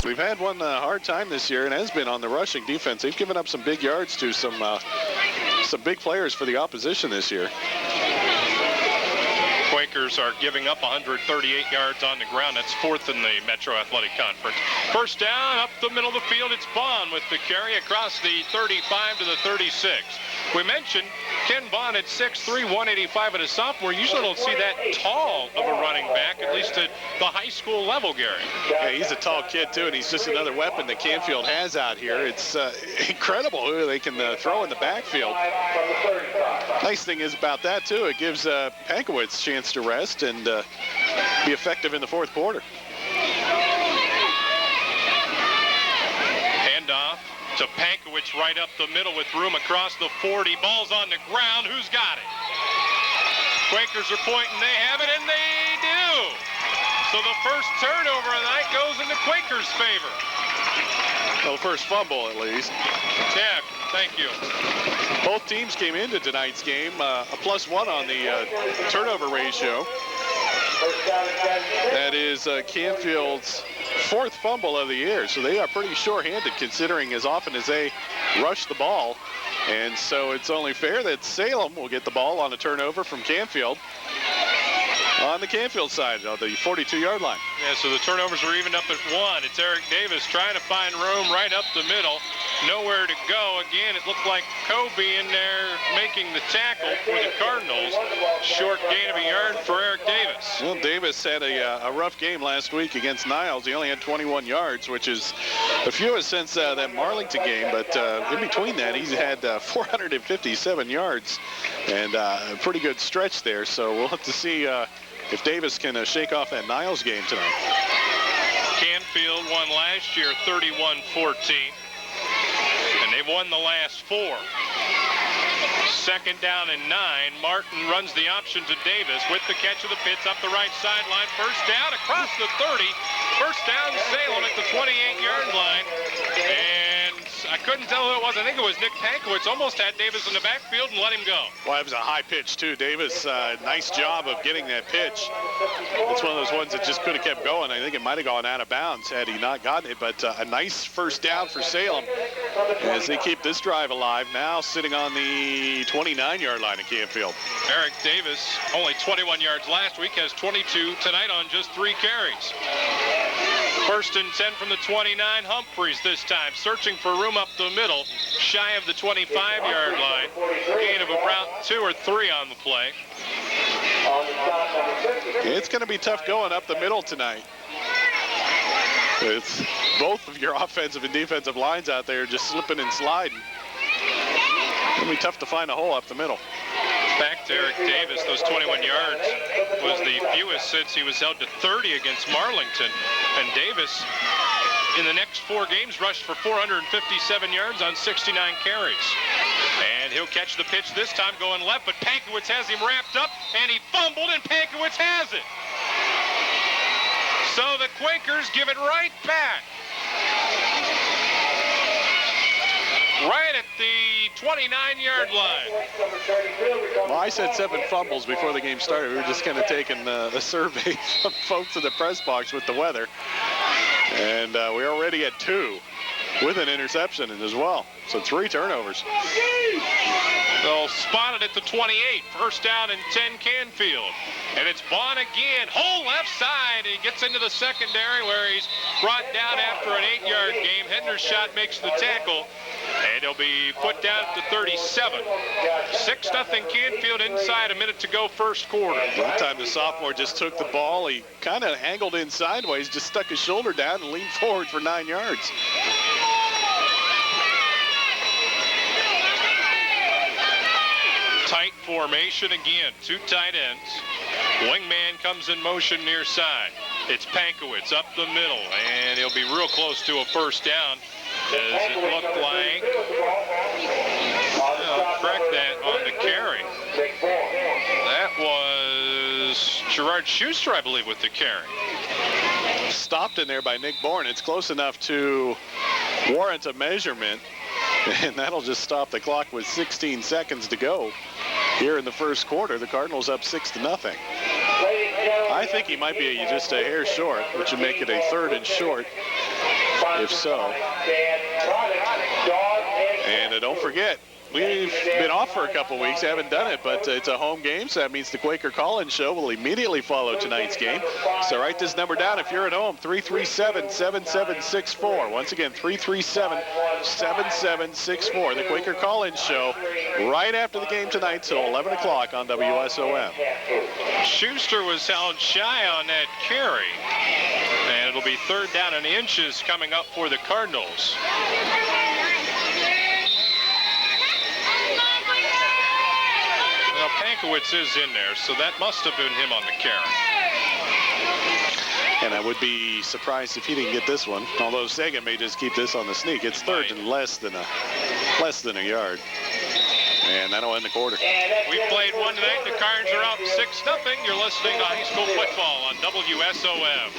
We've had one hard time this year, and has been on the rushing defense. They've given up some big yards to some big players for the opposition this year. Quakers are giving up 138 yards on the ground. That's fourth in the Metro Athletic Conference. First down, up the middle of the field. It's Bond with the carry across the 35 to the 36. We mentioned Ken Bond at 6'3", 185 and a sophomore. Usually don't see that tall of a running back, at least at the high school level, Gary. Yeah, he's a tall kid, too, and he's just another weapon that Canfield has out here. It's incredible who they can throw in the backfield. Nice thing is about that, too, it gives Pankowitz a chance to rest and be effective in the fourth quarter. Handoff to Pankowitz right up the middle with room across the 40. Ball's on the ground. Who's got it? Quakers are pointing. They have it, and they do. So the first turnover of the night goes into Quakers' favor. Well, the first fumble, at least. Yeah, thank you. Both teams came into tonight's game a +1 on the turnover ratio. That is Canfield's fourth fumble of the year, so they are pretty sure-handed considering as often as they rush the ball. And so it's only fair that Salem will get the ball on a turnover from Canfield on the Canfield side of the 42-yard line. Yeah, so the turnovers are evened up at 1. It's Eric Davis trying to find room right up the middle. Nowhere to go. Again, it looked like Kobe in there making the tackle for the Cardinals. Short gain of a yard for Eric Davis. Well, Davis had a rough game last week against Niles. He only had 21 yards, which is the fewest since that Marlington game. But in between that, he's had 457 yards and a pretty good stretch there. So we'll have to see if Davis can shake off that Niles game tonight. Canfield won last year 31-14. And they've won the last 4. Second down and 9. Martin runs the option to Davis with the catch of the pitch up the right sideline. First down across the 30. First down Salem at the 28-yard line. And I couldn't tell who it was. I think it was Nick Pankowitz. Almost had Davis in the backfield and let him go. Well, it was a high pitch, too. Davis, nice job of getting that pitch. It's one of those ones that just could have kept going. I think it might have gone out of bounds had he not gotten it. But a nice first down for Salem as they keep this drive alive. Now sitting on the 29-yard line of Canfield. Eric Davis, only 21 yards last week, has 22 tonight on just 3 carries. First and 10 from the 29. Humphreys this time, searching for room up the middle, shy of the 25-yard line. Gain of about 2 or 3 on the play. It's going to be tough going up the middle tonight. It's both of your offensive and defensive lines out there just slipping and sliding. It's going to be tough to find a hole up the middle. Back to Eric Davis, those 21 yards was the fewest since he was held to 30 against Marlington. And Davis, in the next 4 games, rushed for 457 yards on 69 carries. And he'll catch the pitch this time going left, but Pankowitz has him wrapped up, and he fumbled, and Pankowitz has it. So the Quakers give it right back. Right at the 29-yard line. Well, I said 7 fumbles before the game started. We were just kind of taking a survey from folks in the press box with the weather. And we're already at 2 with an interception as well. So 3 turnovers. They'll spot it at the 28. First down and 10 Canfield. And it's Bond again. Whole left side. He gets into the secondary where he's brought down after an 8-yard game. Hendershot makes the tackle. And he'll be put down at the 37. 6-0 Canfield inside, a minute to go first quarter. That time the sophomore just took the ball. He kind of angled in sideways, just stuck his shoulder down and leaned forward for 9 yards. Tight formation again, 2 tight ends. Wingman comes in motion near side. It's Pankowitz up the middle, and he'll be real close to a first down. As it looked like, I'll correct that on the carry. That was Gerard Schuster, I believe, with the carry. Stopped in there by Nick Bourne. It's close enough to warrant a measurement, and that'll just stop the clock with 16 seconds to go here in the first quarter. The Cardinals up 6-0. I think he might be just a hair short, which would make it a 3rd and short If so. And don't forget, we've been off for a couple weeks, haven't done it, but it's a home game, so that means the Quaker Call-In Show will immediately follow tonight's game. So write this number down if you're at home, 337-7764. Once again, 337-7764. The Quaker Call-In Show right after the game tonight till 11 o'clock on WSOM. Schuster was held shy on that carry. And it'll be 3rd down and inches coming up for the Cardinals. Well, Pankowitz is in there, so that must have been him on the carry. And I would be surprised if he didn't get this one, although Sagan may just keep this on the sneak. It's 3rd and less than a yard. And that'll end the quarter. We played one tonight. The Cards are up 6-0. You're listening to high school football on WSOM.